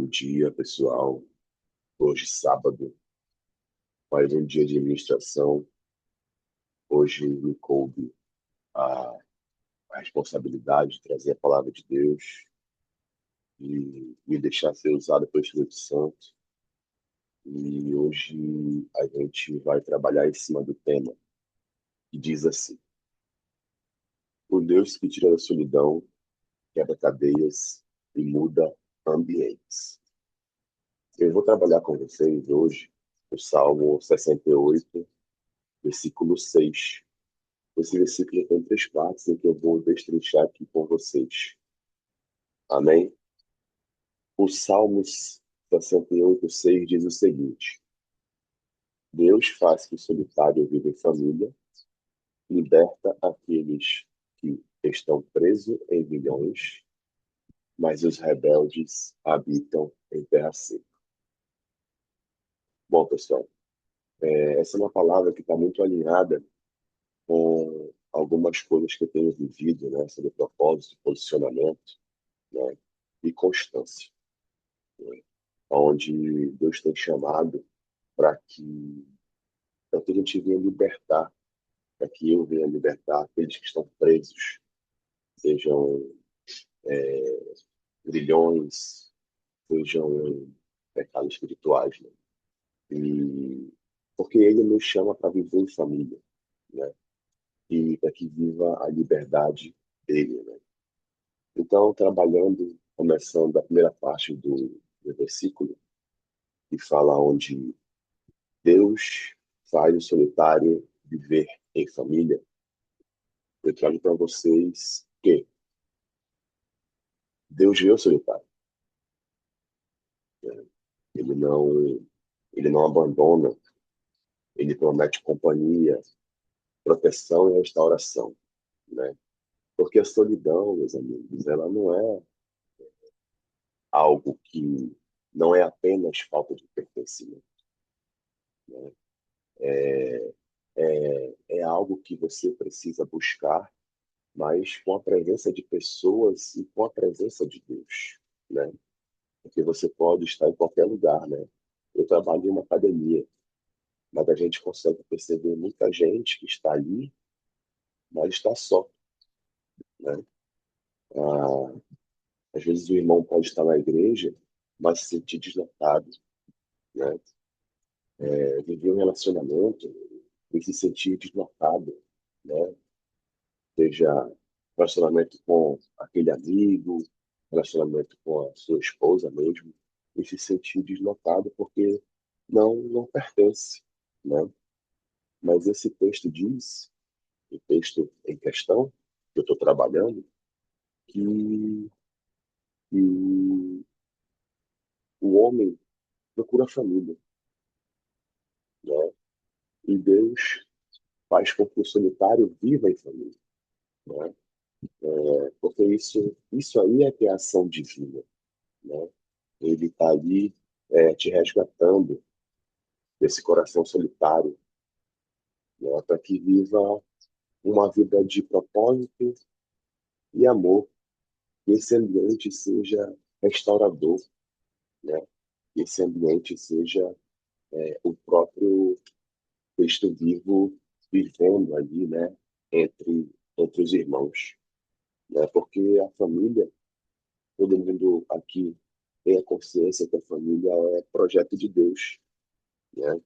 Bom dia, pessoal. Hoje, sábado, mais um dia de administração. Hoje me coube a, a responsabilidade de trazer a palavra de Deus e me deixar ser usado pelo Espírito Santo. E hoje a gente vai trabalhar em cima do tema que diz assim: o Deus que tira da solidão, quebra cadeias e muda ambientes. Eu vou trabalhar com vocês hoje o Salmo 68, versículo 6. Esse versículo tem três partes em que eu vou destrinchar aqui com vocês. Amém? O Salmos 68:6 diz o seguinte: Deus faz que o solitário viva em família, liberta aqueles que estão presos em milhões, mas os rebeldes habitam em terra seca. Bom, pessoal, essa é uma palavra que está muito alinhada com algumas coisas que eu tenho vivido, né, sobre propósito, posicionamento, né, e constância, né, onde Deus tem chamado para que a gente venha libertar, para que eu venha libertar aqueles que estão presos, sejam grilhões, sejam pecados espirituais, né? E porque Ele nos chama para viver em família, né? E para que viva a liberdade dele, né? Então, trabalhando, começando a primeira parte do versículo, que fala onde Deus faz o solitário viver em família, eu trago para vocês que Deus vê o solitário, né? Ele não, ele não abandona, ele promete companhia, proteção e restauração, né? Porque a solidão, meus amigos, ela não é algo que não é apenas falta de pertencimento, né? É algo que você precisa buscar, mas com a presença de pessoas e com a presença de Deus, né? Porque você pode estar em qualquer lugar, né? Eu trabalho em uma academia, mas a gente consegue perceber muita gente que está ali, mas está só, né? Ah, às vezes o irmão pode estar na igreja, mas se sentir deslocado, né? Viver um relacionamento e se sentir deslocado, né? Seja relacionamento com aquele amigo, relacionamento com a sua esposa mesmo, e se sentir deslocado porque não pertence, né? Mas esse texto diz, o texto em questão, que eu estou trabalhando, que o homem procura a família, né? E Deus faz com que o solitário viva em família, né? Porque isso aí é que é a ação divina, né? Ele está ali te resgatando desse coração solitário, né? Para que viva uma vida de propósito e amor, que esse ambiente seja restaurador, né? Que esse ambiente seja o próprio Cristo vivo vivendo ali, né? Entre os irmãos, né? Porque a família, todo mundo aqui tem a consciência que a família é projeto de Deus, né?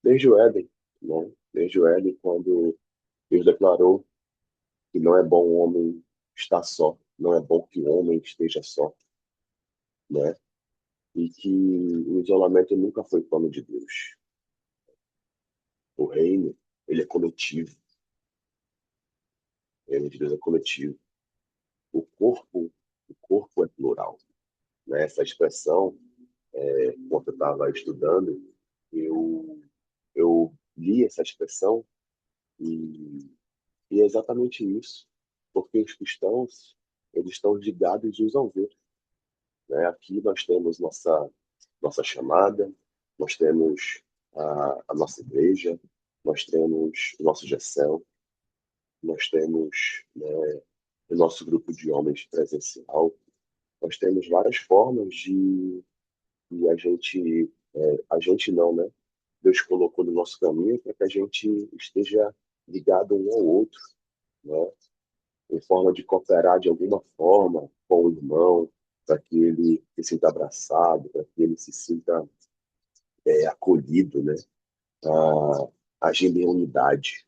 Desde o Éden, né? Desde o Éden, quando Deus declarou que não é bom o homem estar só, não é bom que o homem esteja só, né? E que o isolamento nunca foi plano de Deus. O reino, ele é coletivo, o reino de Deus é coletivo. O corpo é plural, né? Essa expressão, quando eu estava estudando, eu, eu li essa expressão e, e é exatamente isso, porque os cristãos, eles estão ligados uns aos outros, né? Aqui nós temos nossa chamada, nós temos a nossa igreja, nós temos o nosso GECEL, nós temos, né, o nosso grupo de homens presencial, nós temos várias formas E a gente não, né? Deus colocou no nosso caminho para que a gente esteja ligado um ao outro, né? Em forma de cooperar de alguma forma com o irmão, para que ele se sinta abraçado, para que ele se sinta acolhido, né? Agindo em unidade,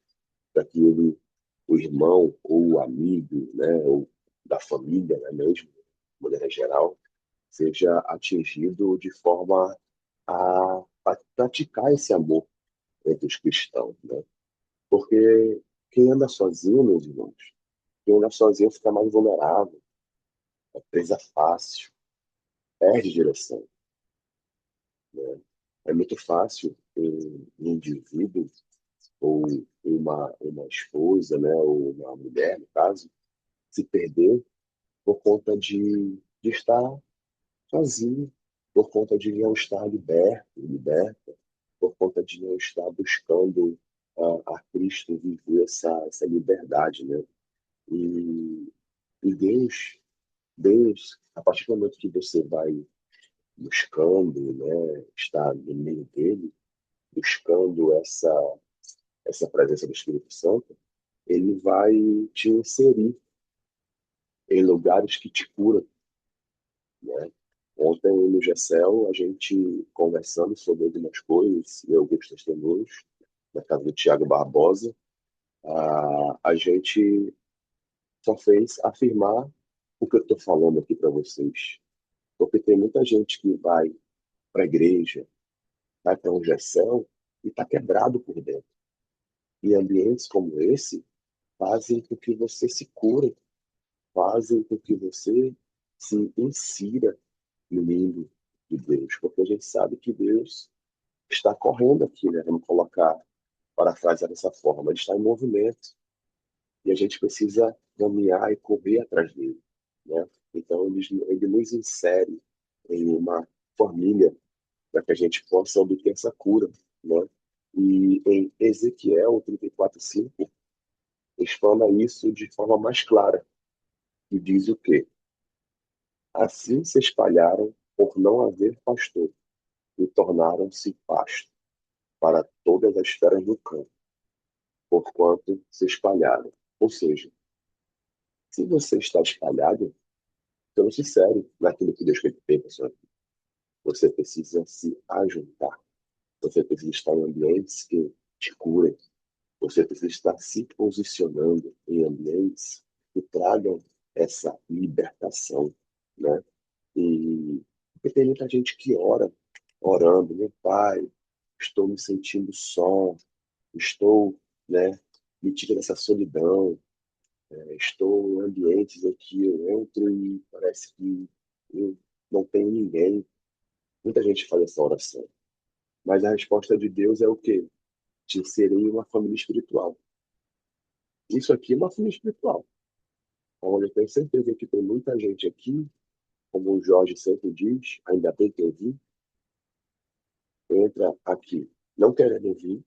para que ele, o irmão ou o amigo, né? Ou da família, né? Mesmo, de maneira geral, seja atingido de forma a praticar esse amor entre os cristãos, né? Porque quem anda sozinho, meus irmãos, quem anda sozinho fica mais vulnerável, é presa fácil, perde direção, né? É muito fácil um indivíduo ou uma esposa, né, ou uma mulher, no caso, se perder por conta de estar sozinho, por conta de não estar liberta, por conta de não estar buscando a Cristo viver essa liberdade, né? E, e Deus, a partir do momento que você vai buscando, né, estar no meio dele, buscando essa presença do Espírito Santo, ele vai te inserir em lugares que te curam, né? Ontem no GECEL, a gente conversando sobre algumas coisas e alguns testemunhos, na casa do Tiago Barbosa, a gente só fez afirmar o que eu estou falando aqui para vocês. Porque tem muita gente que vai para a igreja, vai para um GECEL e está quebrado por dentro. E ambientes como esse fazem com que você se cure, fazem com que você se insira no mundo de Deus. Porque a gente sabe que Deus está correndo aqui, né? Vamos colocar, parafrasear dessa forma. Ele está em movimento. E a gente precisa caminhar e correr atrás dele, né? Então, ele nos insere em uma família para que a gente possa obter essa cura, né? E em Ezequiel 34:5 explana isso de forma mais clara, e diz o quê? Assim se espalharam por não haver pastor, e tornaram-se pasto para todas as feras do campo, porquanto se espalharam. Ou seja, se você está espalhado, sendo sincero naquilo que Deus quer que tem para sua vida. Você precisa se ajuntar. Você precisa estar em ambientes que te curem. Você precisa estar se posicionando em ambientes que tragam essa libertação, né? E porque tem muita gente que ora, orando, meu Pai, estou me sentindo só, estou, né, me tira dessa solidão, estou em ambientes em que eu entro e parece que eu não tenho ninguém. Muita gente faz essa oração. Mas a resposta de Deus é o quê? Te inserir em uma família espiritual. Isso aqui é uma família espiritual. Onde eu tenho certeza que tem muita gente aqui, como o Jorge sempre diz, ainda bem que eu vi, entra aqui não querendo vir,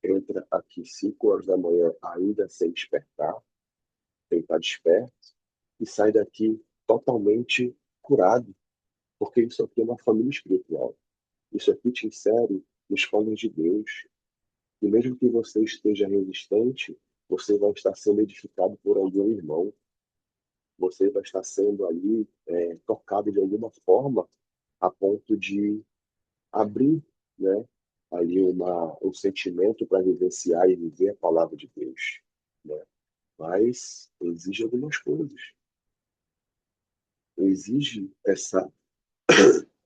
entra aqui 5 horas da manhã ainda sem despertar, sem estar desperto, e sai daqui totalmente curado, porque isso aqui é uma família espiritual. Isso aqui te insere nos planos de Deus. E mesmo que você esteja resistente, você vai estar sendo edificado por algum irmão. Você vai estar sendo ali tocado de alguma forma a ponto de abrir, né, ali um sentimento para vivenciar e viver a palavra de Deus, né? Mas exige algumas coisas. Exige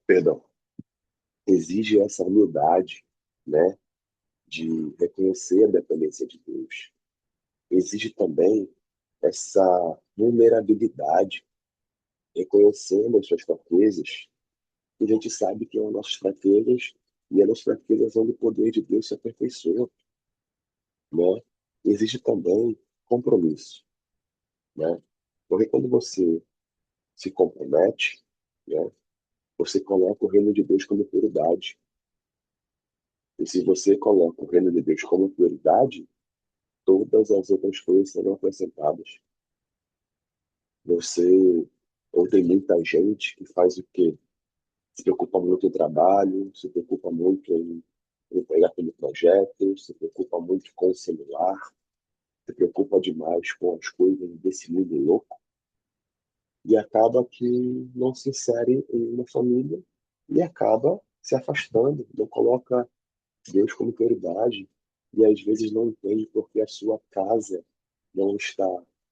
perdão, exige essa humildade, né, de reconhecer a dependência de Deus. Exige também essa vulnerabilidade, reconhecendo as suas fraquezas, e a gente sabe que são as nossas fraquezas, e as nossas fraquezas onde o poder de Deus se aperfeiçoa, né? Existe também compromisso, né? Porque quando você se compromete, né, você coloca o reino de Deus como prioridade. E se você coloca o reino de Deus como prioridade, todas as outras coisas serão acrescentadas. Você, ou tem muita gente que faz o quê? se preocupa muito em trabalho, se preocupa muito em pegar aquele projeto, se preocupa muito com o celular, se preocupa demais com as coisas desse mundo louco e acaba que não se insere em uma família e acaba se afastando, não coloca Deus como prioridade e às vezes não entende porque a sua casa não está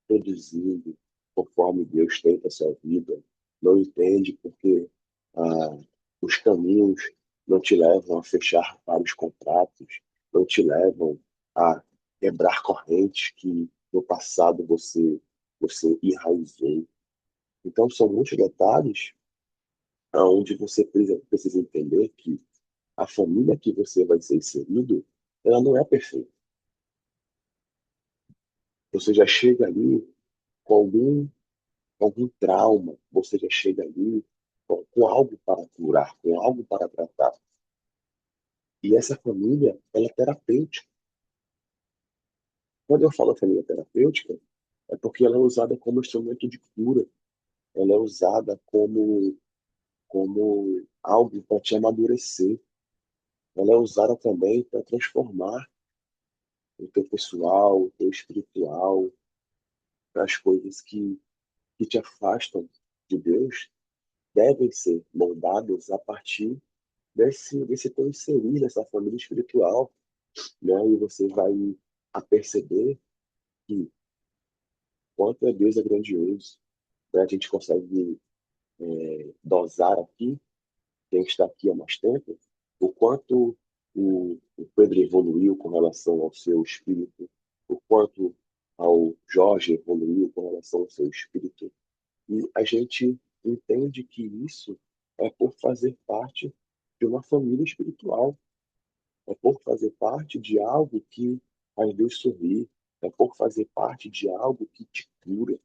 produzindo conforme Deus tem para a sua vida, não entende porque ah, os caminhos não te levam a fechar vários contratos, não te levam a quebrar correntes que no passado você enraizou. Então são muitos detalhes onde você precisa entender que a família que você vai ser inserido, ela não é perfeita. Você já chega ali com algum trauma, você já chega ali com algo para curar, com algo para tratar. E essa família, ela é terapêutica. Quando eu falo família terapêutica, é porque ela é usada como instrumento de cura, ela é usada como algo para te amadurecer, ela é usada também para transformar o teu pessoal, o teu espiritual, para as coisas que te afastam de Deus, devem ser moldadas a partir desse teu inserir nessa família espiritual, né? E você vai a perceber que quanto é Deus é grandioso, né? A gente consegue dosar aqui, quem está aqui há mais tempo, o quanto o Pedro evoluiu com relação ao seu espírito, o quanto ao Jorge evoluiu com relação ao seu espírito. E a gente entende que isso é por fazer parte de uma família espiritual, é por fazer parte de algo que faz Deus sorrir, é por fazer parte de algo que te cura,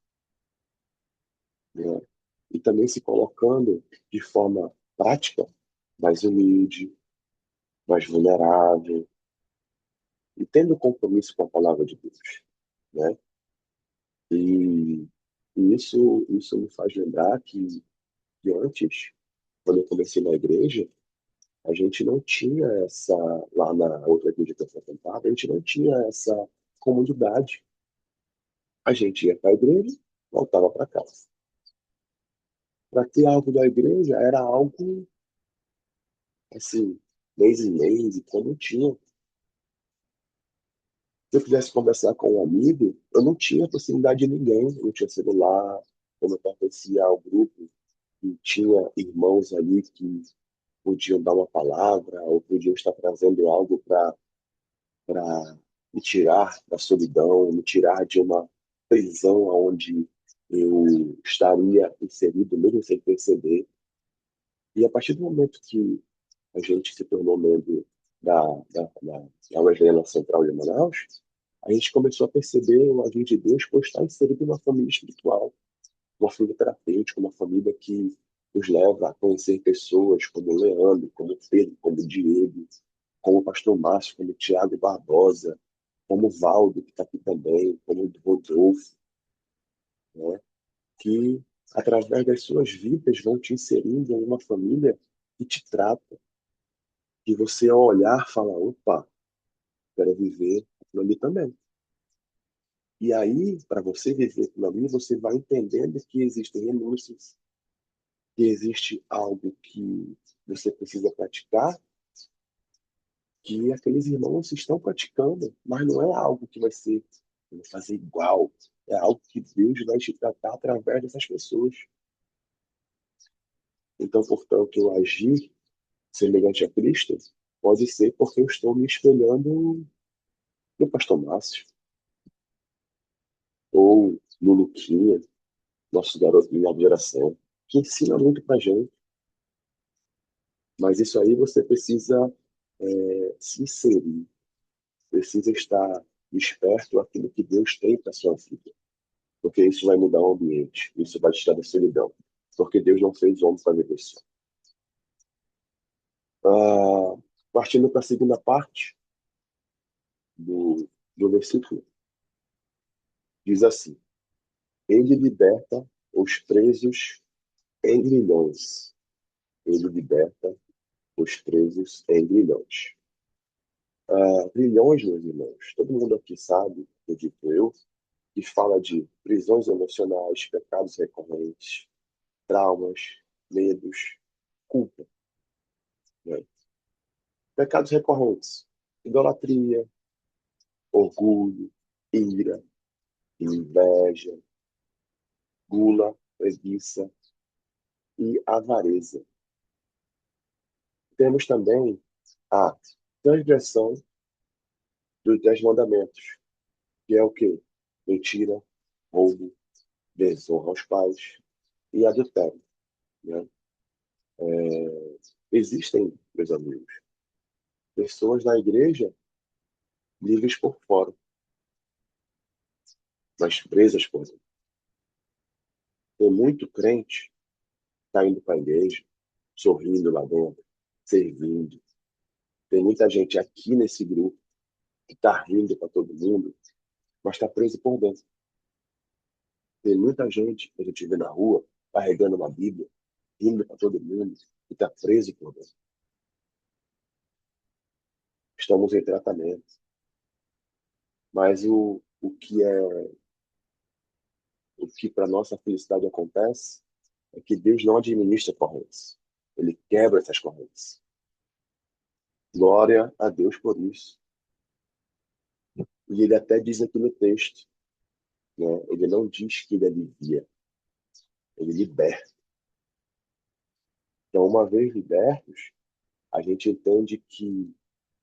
né? E também se colocando de forma prática, mais humilde, mais vulnerável, e tendo compromisso com a palavra de Deus, né? E, e isso me faz lembrar que antes, quando eu comecei na igreja, a gente não tinha essa, lá na outra igreja que eu frequentava, a gente não tinha essa comunidade. A gente ia para a igreja, voltava para casa. Para ter algo da igreja era algo, assim, mês em mês, e quando não tinha. Se eu quisesse conversar com um amigo, eu não tinha proximidade de ninguém, eu não tinha celular, eu não pertencia ao grupo, e tinha irmãos ali que podiam dar uma palavra, ou podiam estar trazendo algo para me tirar da solidão, me tirar de uma prisão onde eu estaria inserido mesmo sem perceber. E a partir do momento que a gente se tornou membro da Evangelho Central de Manaus, a gente começou a perceber o agir de Deus por estar inserido numa família espiritual, uma família terapêutica, uma família que nos leva a conhecer pessoas como Leandro, como Pedro, como Diego, como o pastor Márcio, como Tiago Barbosa, como o Valdo, que está aqui também, como o Rodolfo, né? Que através das suas vidas vão te inserindo em uma família que te trata, que você ao olhar fala, opa, quero viver aquilo ali também. E aí, para você viver aquilo ali, você vai entendendo que existem renúncias, que existe algo que você precisa praticar, que aqueles irmãos estão praticando, mas não é algo que vai ser, vai fazer igual. É algo que Deus vai te tratar através dessas pessoas. Então, portanto, eu agir semelhante a Cristo pode ser porque eu estou me espelhando no pastor Márcio, ou no Luquinha, nosso garoto de nova geração, que ensina muito pra gente. Mas isso aí você precisa se inserir, precisa estar esperto àquilo que Deus tem para sua vida, porque isso vai mudar o ambiente, isso vai te tirar da solidão, porque Deus não fez homem para viver só. Ah, partindo para a segunda parte do versículo, diz assim: Ele liberta os presos em grilhões ele liberta os presos em grilhões. Grilhões, meus irmãos, todo mundo aqui sabe, acredito eu, que fala de prisões emocionais, pecados recorrentes, traumas, medos, culpa, né? Pecados recorrentes, idolatria, orgulho, ira, inveja, gula, preguiça e avareza. Temos também a transgressão dos 10 mandamentos, que é o quê? Mentira, roubo, desonra aos pais e adultério, né? Existem, meus amigos, pessoas na igreja livres por fora, mas presas por dentro. Tem muito crente que está indo para a igreja, sorrindo lá dentro, servindo. Tem muita gente aqui nesse grupo que está rindo para todo mundo, mas está preso por dentro. Tem muita gente que a gente vê na rua carregando uma Bíblia, rindo para todo mundo, e está preso por dentro. Estamos em tratamento. Mas o que para nossa felicidade acontece é que Deus não administra correntes. Ele quebra essas correntes. Glória a Deus por isso. E ele até diz aqui no texto, né? Ele não diz que ele alivia, ele liberta. Então, uma vez libertos, a gente entende que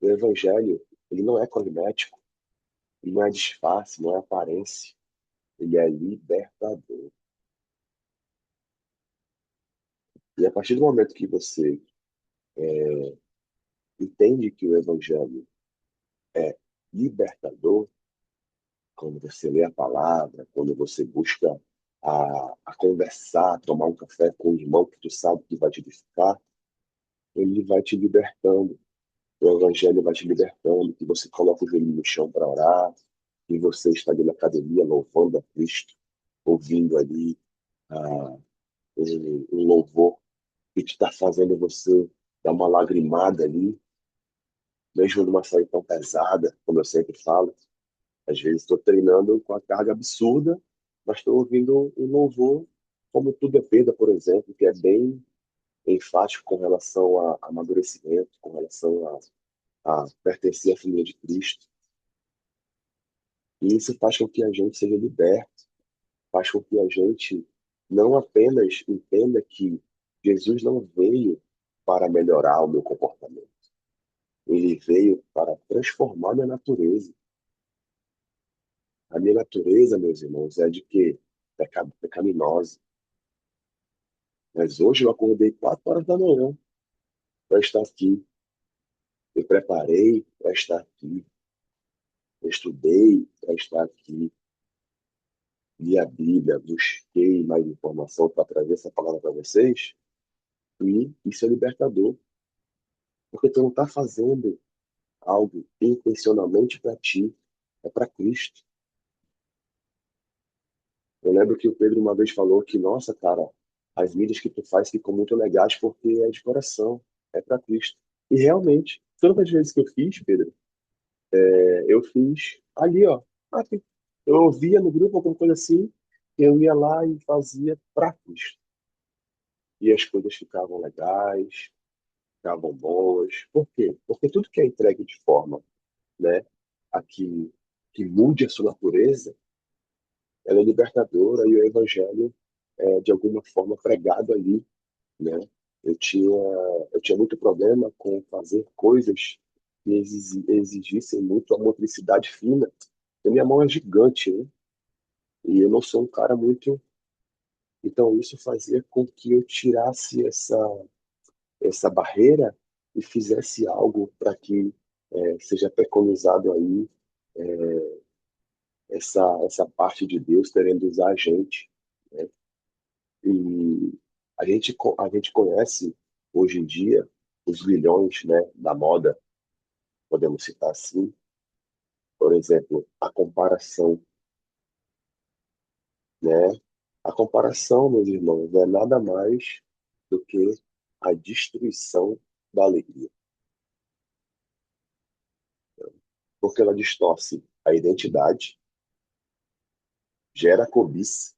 o evangelho, ele não é cosmético, ele não é disfarce, não é aparência, ele é libertador. E a partir do momento que você entende que o evangelho é libertador, quando você lê a palavra, quando você busca a conversar, tomar um café com o irmão que tu sabe que vai te edificar, ele vai te libertando. O evangelho vai te libertando, que você coloca o joelho no chão para orar, que você está ali na academia louvando a Cristo, ouvindo ali ah, um louvor que te está fazendo você dar uma lagrimada ali, mesmo numa série tão pesada, como eu sempre falo. Às vezes estou treinando com a carga absurda, mas estou ouvindo um louvor, como Tudo é Perda, por exemplo, que é bem enfático com relação a amadurecimento, com relação a pertencer à família de Cristo. E isso faz com que a gente seja liberto, faz com que a gente não apenas entenda que Jesus não veio para melhorar o meu comportamento, ele veio para transformar minha natureza. A minha natureza, meus irmãos, é de que pecaminosa. Mas hoje eu acordei 4 horas da manhã para estar aqui. Me preparei para estar aqui. Eu estudei para estar aqui. Li a Bíblia, busquei mais informação para trazer essa palavra para vocês. E isso é libertador. Porque tu não está fazendo algo intencionalmente para ti. É para Cristo. Eu lembro que o Pedro uma vez falou que, nossa, cara, as mídias que tu faz ficam muito legais porque é de coração. É para Cristo. E realmente, todas as vezes que eu fiz, Pedro, eu fiz ali, ó. Aqui. Eu ouvia no grupo alguma coisa assim, eu ia lá e fazia para Cristo. E as coisas ficavam legais, ficavam boas. Por quê? Porque tudo que é entregue de forma, né, a que mude a sua natureza, ela é libertadora e o evangelho é de alguma forma pregado ali, né? Eu tinha, eu tinha muito problema com fazer coisas que exigissem muito a motricidade fina. E minha mão é gigante, né? E eu não sou um cara muito. Então, isso fazia com que eu tirasse essa barreira e fizesse algo para que seja preconizado aí essa parte de Deus querendo usar a gente, né? E a gente conhece hoje em dia os grilhões, né, da moda, podemos citar assim, por exemplo, a comparação, né? A comparação, meus irmãos, é nada mais do que a destruição da alegria, porque ela distorce a identidade, gera cobiça,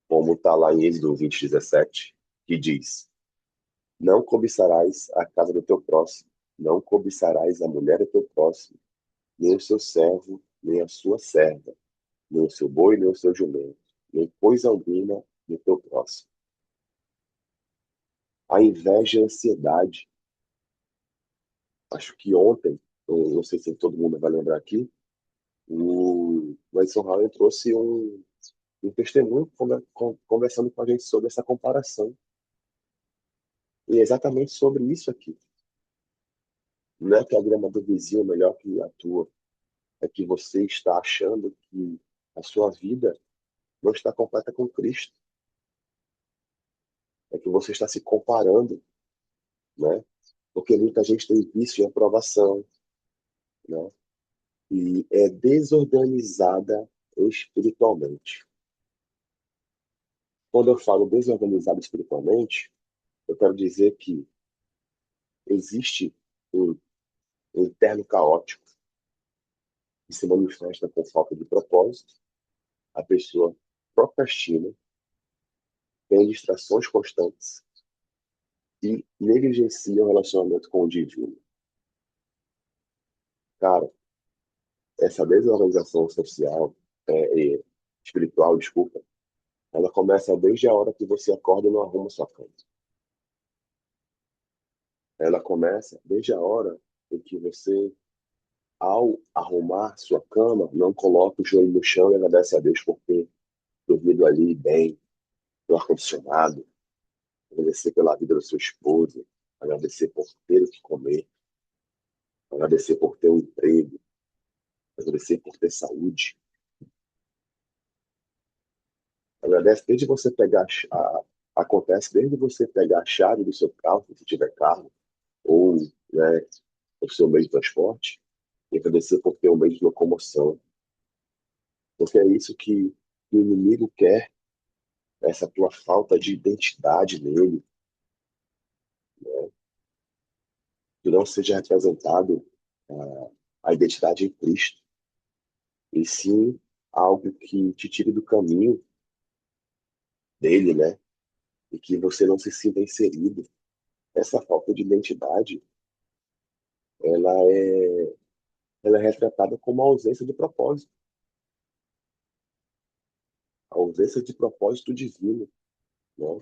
como está lá em Êxodo 20:17, que diz: Não cobiçarás a casa do teu próximo, não cobiçarás a mulher do teu próximo, nem o seu servo, nem a sua serva, nem o seu boi, nem o seu jumento, nem coisa alguma do teu próximo. A inveja e a ansiedade. Acho que ontem, eu não sei se todo mundo vai lembrar aqui, o Edson Howard trouxe um testemunho conversando com a gente sobre essa comparação. E é exatamente sobre isso aqui. Não é que a grama do vizinho é melhor que a tua, é que você está achando que a sua vida não está completa com Cristo. É que você está se comparando, né? Porque muita gente tem vício em aprovação, né? E é desorganizada espiritualmente. Quando eu falo desorganizada espiritualmente, eu quero dizer que existe um interno caótico que se manifesta com falta de propósito, a pessoa procrastina, tem distrações constantes e negligencia o relacionamento com o divino. Cara, essa desorganização social, espiritual, desculpa, ela começa desde a hora que você acorda e não arruma sua cama. Ela começa desde a hora em que você, ao arrumar sua cama, não coloca o joelho no chão e agradece a Deus por ter dormido ali bem, no ar-condicionado, agradecer pela vida da sua esposa, agradecer por ter o que comer, agradecer por ter um emprego, agradecer por ter saúde. Agradece desde você pegar acontece desde você pegar a chave do seu carro, se tiver carro, ou, né, o seu meio de transporte, e agradecer por ter um meio de locomoção. Porque é isso que o inimigo quer, essa tua falta de identidade nele, que não seja representado a identidade em Cristo, e sim algo que te tire do caminho dele, né? E que você não se sinta inserido. Essa falta de identidade, ela é, ela é retratada como a ausência de propósito, a ausência de propósito divino, né?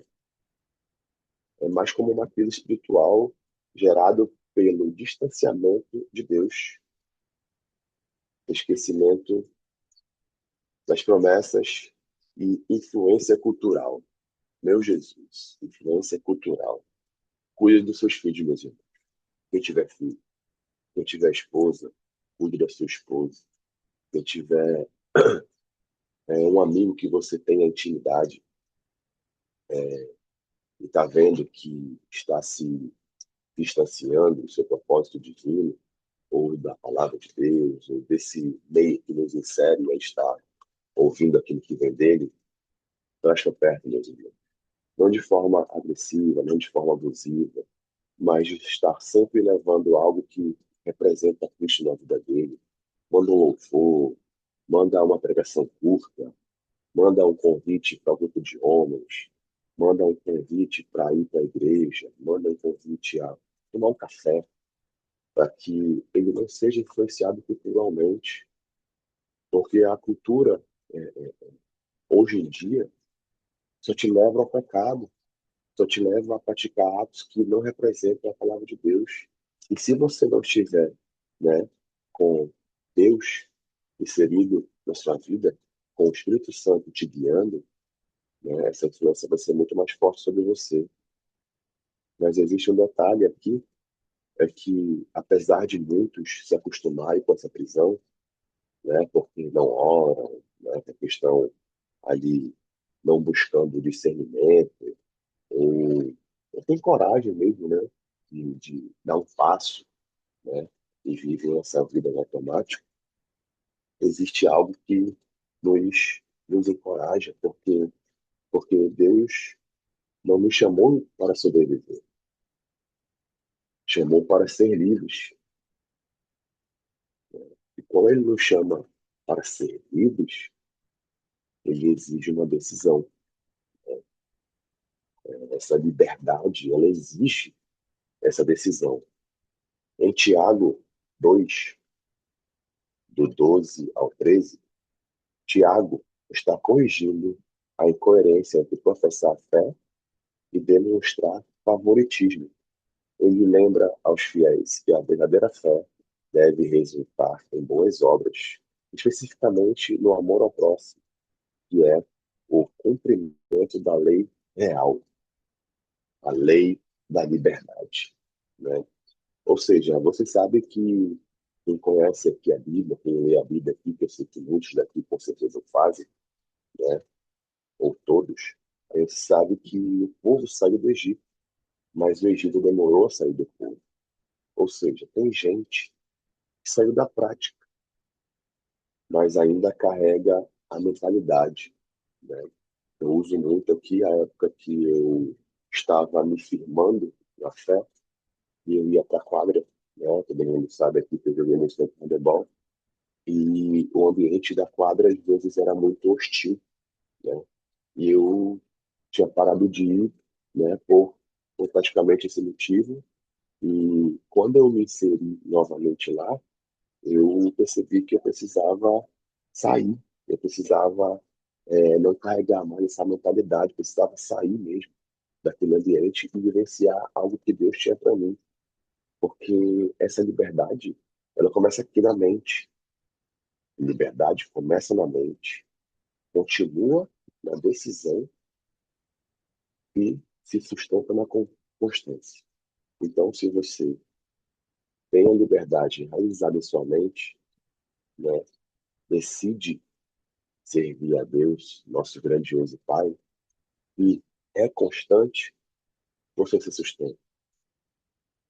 É mais como uma crise espiritual gerada pelo distanciamento de Deus, esquecimento das promessas e influência cultural. Meu Jesus, influência cultural. Cuide dos seus filhos, meus irmãos. Quem tiver filho, quem tiver esposa, cuide da sua esposa. Quem tiver um amigo que você tenha intimidade e está vendo que está se distanciando do seu propósito divino, ou da palavra de Deus, ou desse meio que nos insere a estar ouvindo aquilo que vem dele, traz perto, meus irmãos. Não de forma agressiva, não de forma abusiva, mas de estar sempre levando algo que representa Cristo na vida dele. Manda um louvor, manda uma pregação curta, manda um convite para o grupo de homens, manda um convite para ir para a igreja, manda um convite a tomar um café, para que ele não seja influenciado culturalmente, porque a cultura, hoje em dia, só te leva ao pecado, só te leva a praticar atos que não representam a palavra de Deus. E se você não estiver, né, com Deus inserido na sua vida, com o Espírito Santo te guiando, né, essa influência vai ser muito mais forte sobre você. Mas existe um detalhe aqui, é que apesar de muitos se acostumarem com essa prisão, né, porque não oram, né, porque estão ali não buscando discernimento, ou, ou tem coragem mesmo, né, de dar um passo, né, e vivem essa vida no automático, existe algo que nos encoraja, porque Deus não nos chamou para sobreviver, chamou para ser livres. E quando ele nos chama para ser livres, ele exige uma decisão. Essa liberdade, ela exige essa decisão. Em Tiago 2, do 12 ao 13, Tiago está corrigindo a incoerência entre professar a fé e demonstrar favoritismo. Ele lembra aos fiéis que a verdadeira fé deve resultar em boas obras, especificamente no amor ao próximo, que é o cumprimento da lei real, a lei da liberdade, né? Ou seja, você sabe que quem conhece aqui a Bíblia, quem lê a Bíblia aqui, que eu sei que muitos daqui com certeza o fazem, né? Ou todos, a gente sabe que o povo saiu do Egito, mas o Egito demorou a sair do povo. Ou seja, tem gente que saiu da prática, mas ainda carrega a mentalidade, né? Eu uso muito aqui a época que eu estava me firmando na fé e eu ia para a quadra, né? Todo mundo sabe aqui que eu joguei muito tempo handebol e o ambiente da quadra às vezes era muito hostil, né? E eu tinha parado de ir, né? Por praticamente esse motivo. E quando eu me inseri novamente lá, eu percebi que eu precisava sair, eu precisava não carregar mais essa mentalidade, precisava sair mesmo daquele ambiente e vivenciar algo que Deus tinha para mim, porque essa liberdade, ela começa aqui na mente. Liberdade começa na mente, continua na decisão e se sustenta na constância. Então, se você tem a liberdade enraizada em sua mente, né, decide servir a Deus, nosso grandioso Pai, e é constante, você se sustenta,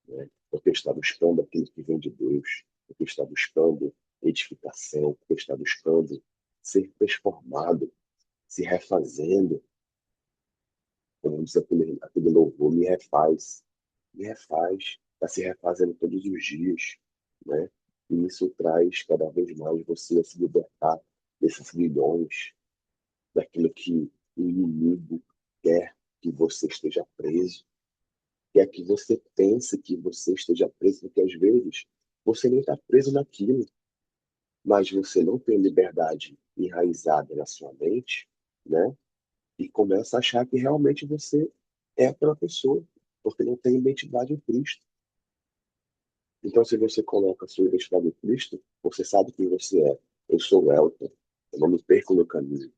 né? Porque está buscando aquilo que vem de Deus, porque está buscando edificação, porque está buscando ser transformado, se refazendo, como diz aquele louvor, me refaz, está se refazendo todos os dias, né? E isso traz cada vez mais você a se libertar desses milhões, daquilo que o inimigo quer que você esteja preso, quer que você pense que você esteja preso, porque às vezes você nem está preso naquilo, mas você não tem liberdade enraizada na sua mente, né? E começa a achar que realmente você é aquela pessoa, porque não tem identidade em Cristo. Então, se você coloca a sua identidade em Cristo, você sabe quem você é. Eu sou Elton, eu não me perco no caminho.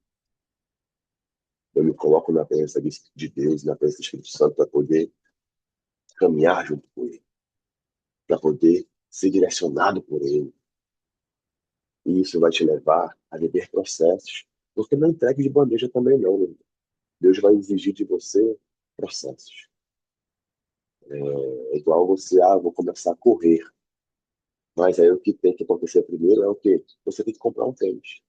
Eu me coloco na presença de Deus, na presença do Espírito Santo, para poder caminhar junto com Ele, para poder ser direcionado por Ele. E isso vai te levar a viver processos. Porque não entregue de bandeja também, não. Né? Deus vai exigir de você processos. É igual você, vou começar a correr. Mas aí o que tem que acontecer primeiro é o quê? Você tem que comprar um tênis.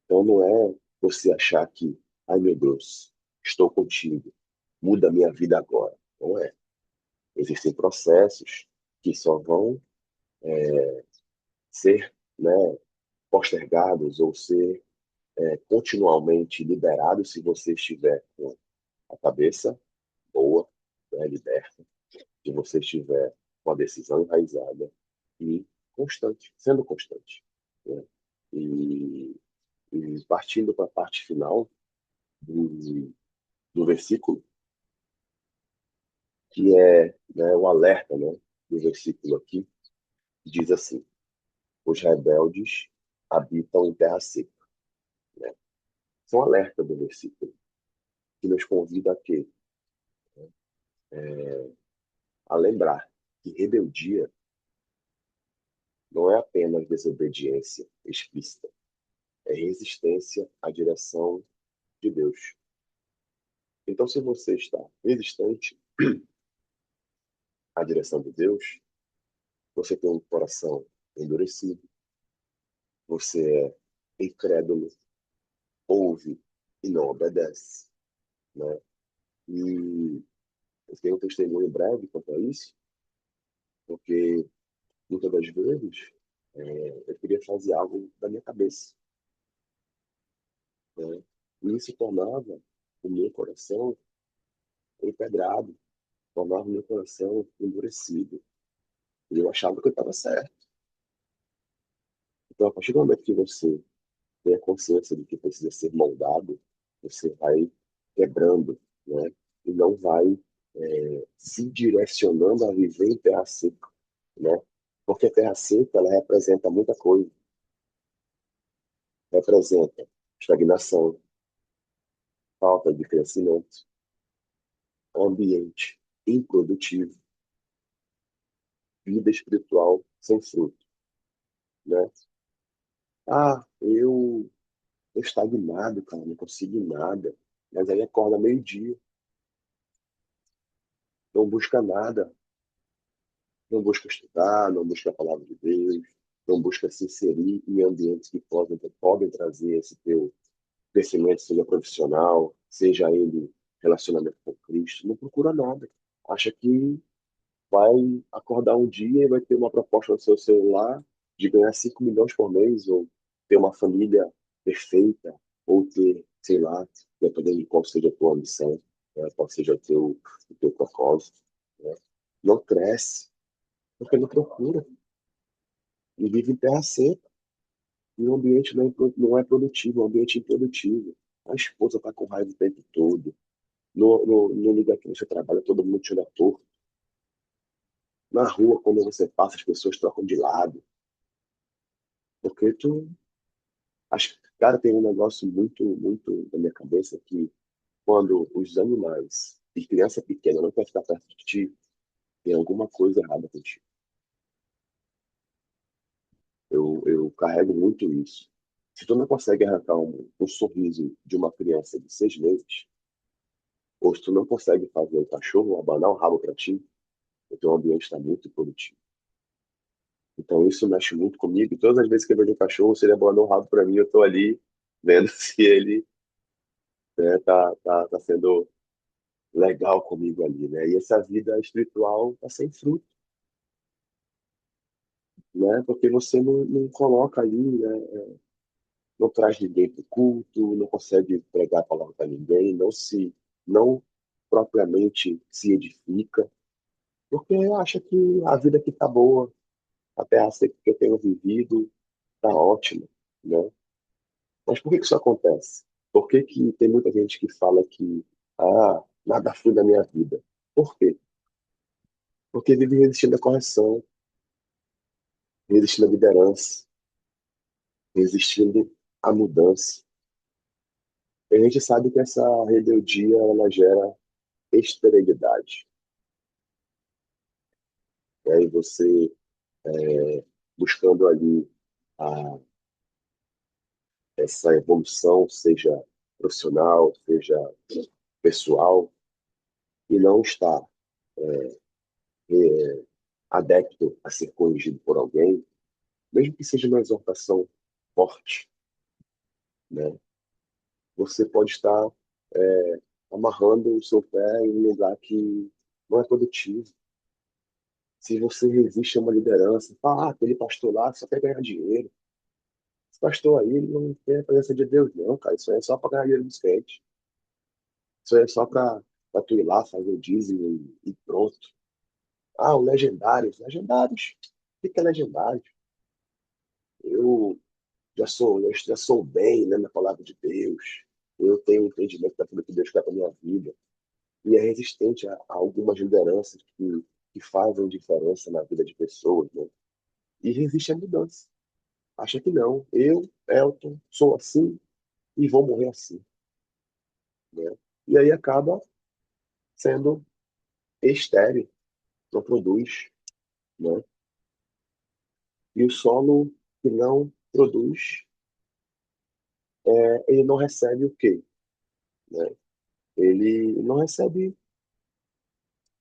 Então não é você achar que, ai meu Deus, estou contigo, muda a minha vida agora. Não é. Existem processos que só vão ser, né, postergados ou ser continuamente liberados se você estiver com a cabeça boa, né, liberta, se você estiver com a decisão enraizada e constante, sendo constante. Né? E, e partindo para a parte final do, do versículo, que é, né, o alerta, né, do versículo aqui, diz assim: os rebeldes habitam em terra seca. Né? Esse é um alerta do versículo, que nos convida a quê? A lembrar que rebeldia não é apenas desobediência explícita, é resistência à direção de Deus. Então, se você está resistente à direção de Deus, você tem um coração endurecido, você é incrédulo, ouve e não obedece, né? E eu tenho um testemunho breve quanto a isso, porque muitas das vezes eu queria fazer algo da minha cabeça, né? E isso tornava o meu coração empedrado, tornava o meu coração endurecido. E eu achava que eu estava certo. Então, a partir do momento que você tem a consciência de que precisa ser moldado, você vai quebrando, né? E não vai se direcionando a viver em terra seca, né? Porque a terra seca, ela representa muita coisa. Representa estagnação, falta de crescimento, ambiente improdutivo, vida espiritual sem fruto, né? Ah, eu estagnado, cara, não consigo nada. Mas aí acorda meio-dia, não busca nada, não busca estudar, não busca a palavra de Deus, não busca se inserir em ambientes que podem trazer esse teu crescimento, seja profissional, seja ele relacionamento com Cristo, não procura nada. Acha que vai acordar um dia e vai ter uma proposta no seu celular de ganhar 5 milhões por mês, ou ter uma família perfeita, ou ter, sei lá, dependendo de qual seja a tua ambição, né, qual seja o teu propósito. Né? Não cresce, porque não procura, e vive em terra seca, e o ambiente não é produtivo, é um ambiente improdutivo. A esposa está com raiva o tempo todo, no lugar que você trabalha, todo mundo te olha torto. Na rua, quando você passa, as pessoas trocam de lado. Porque tu. Cara, tem um negócio muito na minha cabeça que quando os animais e criança pequena não quer ficar perto de ti, tem alguma coisa errada contigo. Eu carrego muito isso. Se tu não consegue arrancar um sorriso de uma criança de 6 meses, ou se tu não consegue fazer o cachorro abanar o rabo para ti, o teu ambiente está muito produtivo. Então isso mexe muito comigo. E todas as vezes que eu vejo um cachorro, se ele abanou o rabo para mim, eu tô ali vendo se ele, né, tá sendo legal comigo ali, né? E essa vida espiritual tá sem fruto, né? Porque você não coloca ali, né? Não traz ninguém para o culto, não consegue pregar a palavra para ninguém, não propriamente se edifica, porque acha que a vida aqui tá boa, a terra seca que eu tenho vivido tá ótima, né? Mas por que que isso acontece? Por que que tem muita gente que fala que nada flui na minha vida? Por quê? Porque vive resistindo à correção, resistindo à liderança, resistindo à mudança. E a gente sabe que essa rebeldia ela gera esterilidade. E aí você buscando ali a, essa evolução, seja profissional, seja pessoal, e não está adepto a ser corrigido por alguém, mesmo que seja uma exortação forte, né? Você pode estar amarrando o seu pé em um lugar que não é produtivo. Se você resiste a uma liderança, fala, aquele pastor lá só quer ganhar dinheiro. Esse pastor aí ele não tem a presença de Deus, não, cara. Isso aí é só para ganhar dinheiro dos crentes. Isso aí é só para tu ir lá fazer o dízimo e pronto. Ah, o legendários. Legendários? O que é legendário? Eu eu já sou bem, né, na palavra de Deus. Eu tenho um entendimento daquilo que Deus quer para minha vida. E é resistente a algumas lideranças que fazem diferença na vida de pessoas, né? E resiste à mudança. Acha que não. Eu, Elton, sou assim e vou morrer assim, né? E aí acaba sendo estéril, não produz, né? E o solo que não produz, ele não recebe o quê? Né? Ele não recebe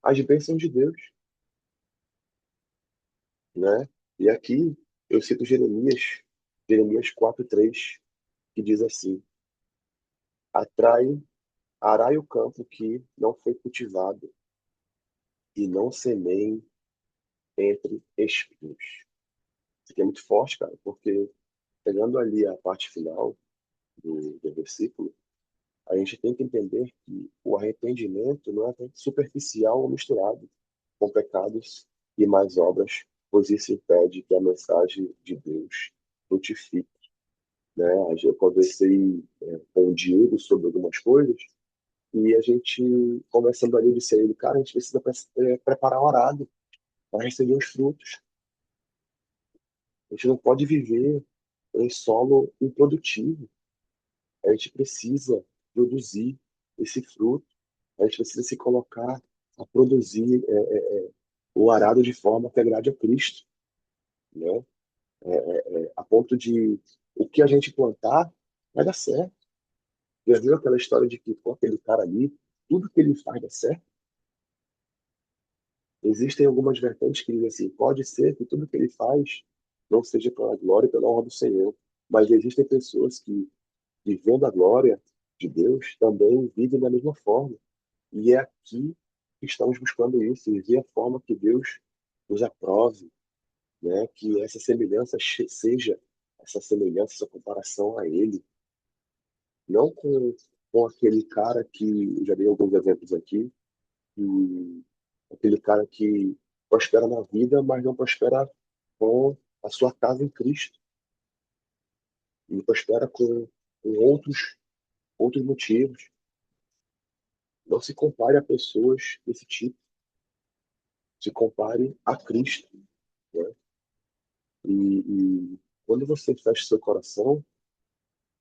as bênçãos de Deus, né? E aqui eu cito Jeremias 4:3, que diz assim: Atrai, arai o campo que não foi cultivado e não semeiem entre espinhos. Isso aqui é muito forte, cara, porque pegando ali a parte final do versículo, a gente tem que entender que o arrependimento não é superficial ou misturado com pecados e mais obras, pois isso impede que a mensagem de Deus frutifique. Né? Eu conversei com o Diego sobre algumas coisas e a gente, conversando ali, disse a ele, cara, a gente precisa preparar o arado para receber os frutos. A gente não pode viver em solo improdutivo. A gente precisa produzir esse fruto. A gente precisa se colocar a produzir o arado de forma que agrade a Cristo, né? A ponto de o que a gente plantar vai dar certo. Já viu aquela história de que pô, aquele cara ali, tudo que ele faz dá certo? Existem algumas vertentes que dizem assim, pode ser que tudo que ele faz não seja pela glória e pela honra do Senhor, mas existem pessoas que, vivendo a glória de Deus, também vivem da mesma forma. E é aqui que estamos buscando isso, viver a forma que Deus nos aprove, né? Que essa semelhança seja essa semelhança, essa comparação a Ele, não com aquele cara que, eu já dei alguns exemplos aqui, e aquele cara que prospera na vida, mas não prospera com a sua casa em Cristo. Ele prospera com outros motivos. Não se compare a pessoas desse tipo. Se compare a Cristo. Né? E quando você fecha seu coração,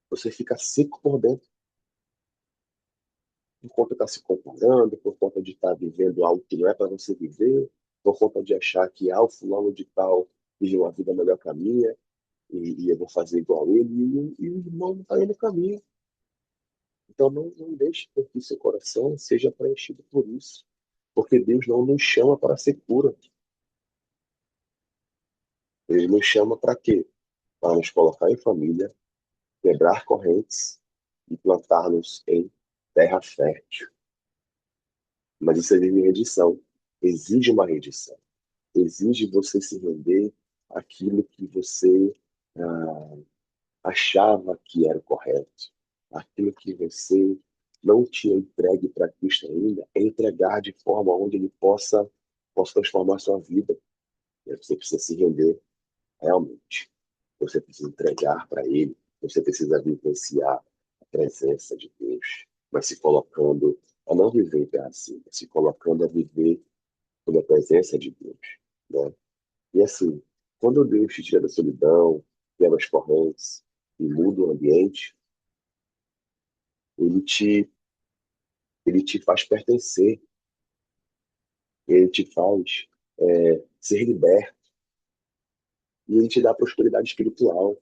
você fica seco por dentro, por conta de estar se comparando, por conta de estar vivendo algo que não é para você viver, por conta de achar que o fulano de tal vive uma vida melhor que a minha, e eu vou fazer igual ele, e o irmão não está indo no caminho. Então não deixe que seu coração seja preenchido por isso, porque Deus não nos chama para ser cura. Ele nos chama para quê? Para nos colocar em família, quebrar correntes e plantar-nos em terra fértil. Mas isso exige rendição, exige uma rendição, exige você se render àquilo que você ah, achava que era o correto, aquilo que você não tinha entregue para Cristo ainda, é entregar de forma onde Ele possa transformar a sua vida. E aí você precisa se render realmente. Você precisa entregar para Ele, você precisa vivenciar a presença de Deus, mas se colocando a não viver em terra assim, se colocando a viver sob a presença de Deus. Né? E assim, quando Deus te tira da solidão, quebra as correntes e muda o ambiente, ele te, ele te faz pertencer, ele te faz ser liberto e ele te dá prosperidade espiritual.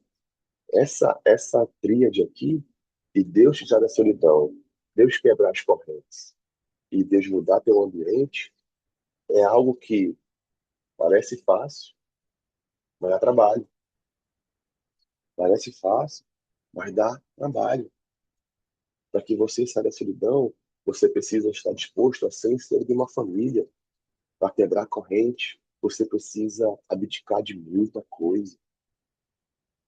Essa tríade aqui, de Deus te tirar da solidão, Deus quebrar as correntes e Deus mudar teu ambiente, é algo que parece fácil, mas dá trabalho. Parece fácil, mas dá trabalho. Para que você saia da solidão, você precisa estar disposto a ser inserido de uma família. Para quebrar a corrente, você precisa abdicar de muita coisa.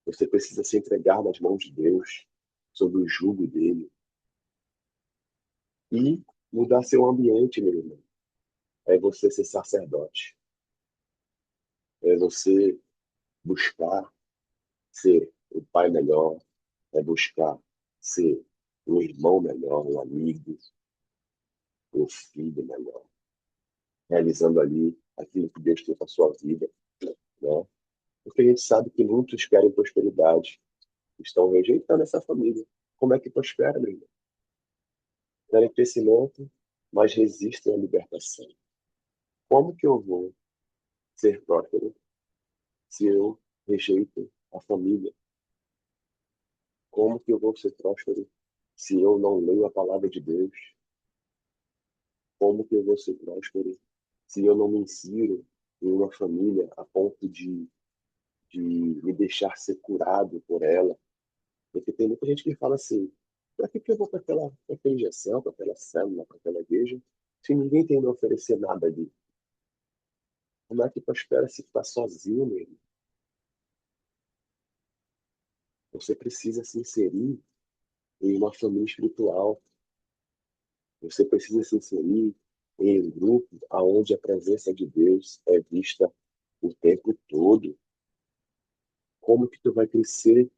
Você precisa se entregar nas mãos de Deus, sob o jugo dele. E mudar seu ambiente, meu irmão. É você ser sacerdote. É você buscar ser o pai melhor. É buscar ser um irmão melhor, um amigo, um filho melhor. Realizando ali aquilo que Deus tem para sua vida, né? Porque a gente sabe que muitos querem prosperidade, estão rejeitando essa família. Como é que prospera, meu irmão? Querem crescimento, mas resistem à libertação. Como que eu vou ser próspero se eu rejeito a família? Como que eu vou ser próspero se eu não leio a palavra de Deus? Como que eu vou ser próspero se eu não me insiro em uma família a ponto de me deixar ser curado por ela? Porque tem muita gente que fala assim, Para que eu vou para aquela injeção, para aquela célula, para aquela igreja, se ninguém tem a me oferecer nada ali? Como é que prospera se está sozinho mesmo? Você precisa se inserir em uma família espiritual. Você precisa se inserir em um grupo onde a presença de Deus é vista o tempo todo. Como que tu vai crescer?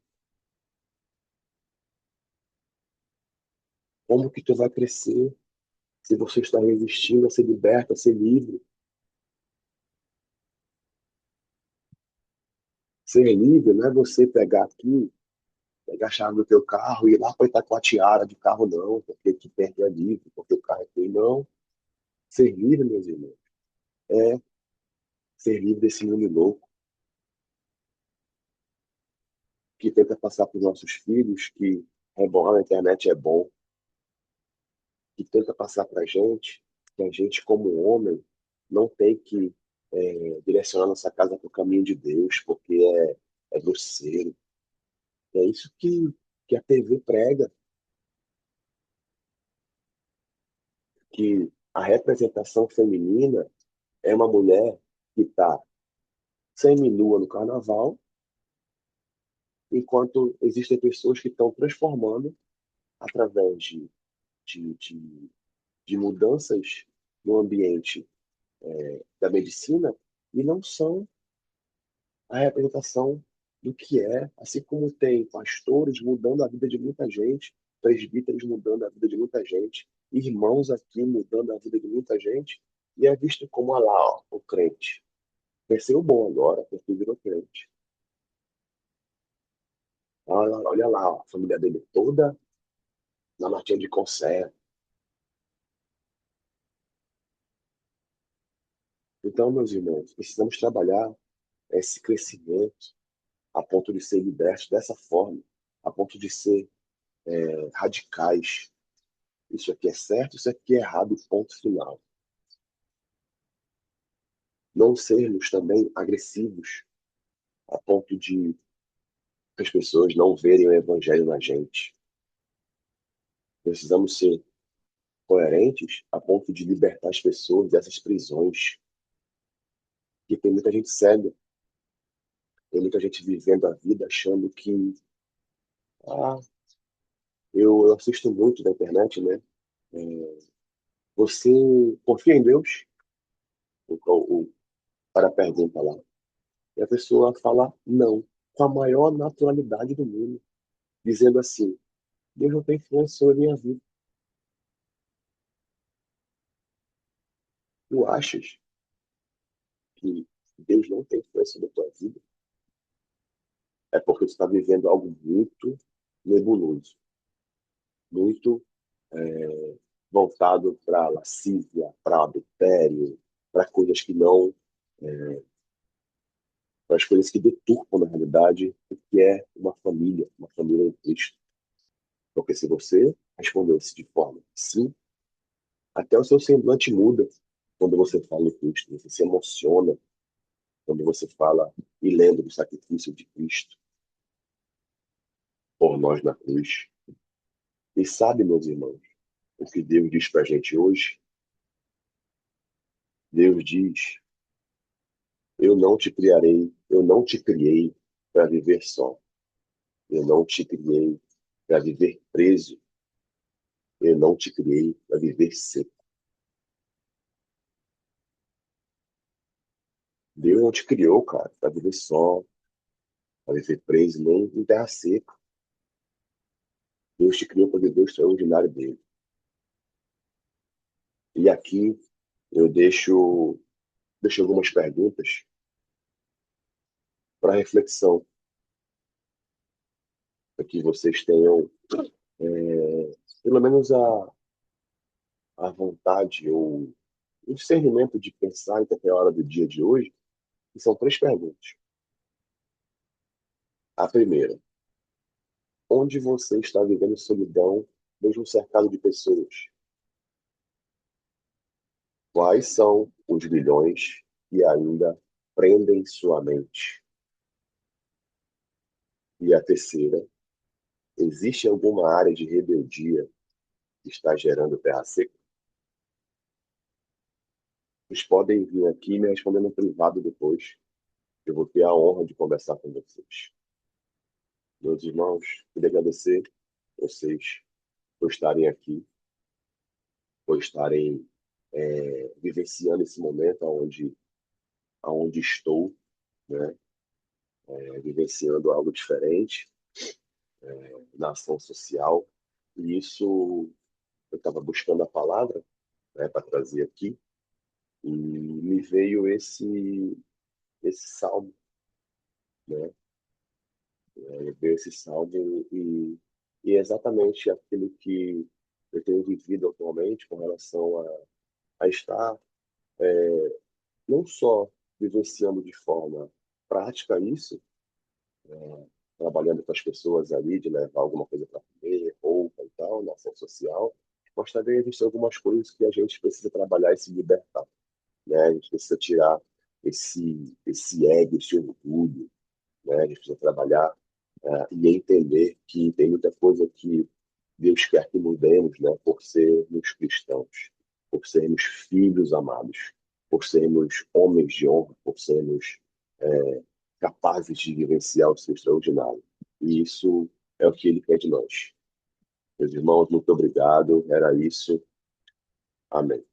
Como que tu vai crescer se você está resistindo a ser liberto, a ser livre? Ser livre não é você pegar aqui, pegar a chave do teu carro e ir lá para Itacoatiara de carro, não, porque aqui perto é livre, porque o carro é teu. Não. Ser livre, meus irmãos, é ser livre desse mundo louco que tenta passar para os nossos filhos que rebolar na internet é bom, que tenta passar para a gente que a gente, como homem, não tem que direcionar nossa casa para o caminho de Deus, porque é grosseiro. É isso que a TV prega, que a representação feminina é uma mulher que está seminua no carnaval, enquanto existem pessoas que estão transformando através de, de, de mudanças no ambiente da medicina e não são a representação do que é, assim como tem pastores mudando a vida de muita gente, presbíteros mudando a vida de muita gente, irmãos aqui mudando a vida de muita gente, e é visto como, olha lá, ó, o crente. Cresceu bom agora, porque virou crente. Olha lá, ó, a família dele toda na latinha de conserva. Então, meus irmãos, precisamos trabalhar esse crescimento a ponto de ser libertos dessa forma, a ponto de ser radicais. Isso aqui é certo, isso aqui é errado, ponto final. Não sermos também agressivos a ponto de as pessoas não verem o evangelho na gente. Precisamos ser coerentes a ponto de libertar as pessoas dessas prisões. Que tem muita gente cega, tem muita gente vivendo a vida achando que ah, eu assisto muito na internet, né? É, você confia em Deus? O cara pergunta lá. E a pessoa fala não, com a maior naturalidade do mundo, dizendo assim: Deus não tem influência sobre a minha vida. Tu achas que Deus não tem influência sobre a tua vida? É porque tu está vivendo algo muito nebuloso, muito voltado para lascívia, para adultério, para coisas que não, para as coisas que deturpam na realidade o que é uma família em Cristo. Porque se você respondesse de forma sim, até o seu semblante muda quando você fala em Cristo, você se emociona quando você fala e lembra do sacrifício de Cristo por nós na cruz. E sabe, meus irmãos, o que Deus diz para a gente hoje? Deus diz: eu não te criarei, eu não te criei para viver só. Eu não te criei para viver preso. Eu não te criei para viver seco. Deus não te criou, cara, para viver só, para viver preso, nem em terra seca. Deus te criou para viver o extraordinário dele. E aqui eu deixo algumas perguntas para reflexão, para que vocês tenham pelo menos a vontade ou o discernimento de pensar em qualquer hora do dia de hoje, que são três perguntas. A primeira: onde você está vivendo solidão, mesmo cercado de pessoas? Quais são os bilhões que ainda prendem sua mente? E a terceira: Existe alguma área de rebeldia que está gerando terra seca? Vocês podem vir aqui e me responder no privado depois. Eu vou ter a honra de conversar com vocês. Meus irmãos, queria agradecer vocês por estarem aqui, por estarem vivenciando esse momento onde estou, né? Vivenciando algo diferente na ação social. E isso, eu estava buscando a palavra, né, para trazer aqui, e me veio esse salmo, né? Veio esse salmo e é exatamente aquilo que eu tenho vivido atualmente com relação a estar não só vivenciando de forma prática isso, trabalhando com as pessoas ali, de levar alguma coisa para comer, roupa e tal, na ação social, mas também existem algumas coisas que a gente precisa trabalhar e se libertar, né? A gente precisa tirar esse ego, esse orgulho, né? A gente precisa trabalhar e entender que tem muita coisa que Deus quer que mudemos, né? Por sermos cristãos, por sermos filhos amados, por sermos homens de honra, por sermos capazes de vivenciar o seu extraordinário. E isso é o que Ele quer de nós. Meus irmãos, muito obrigado. Era isso. Amém.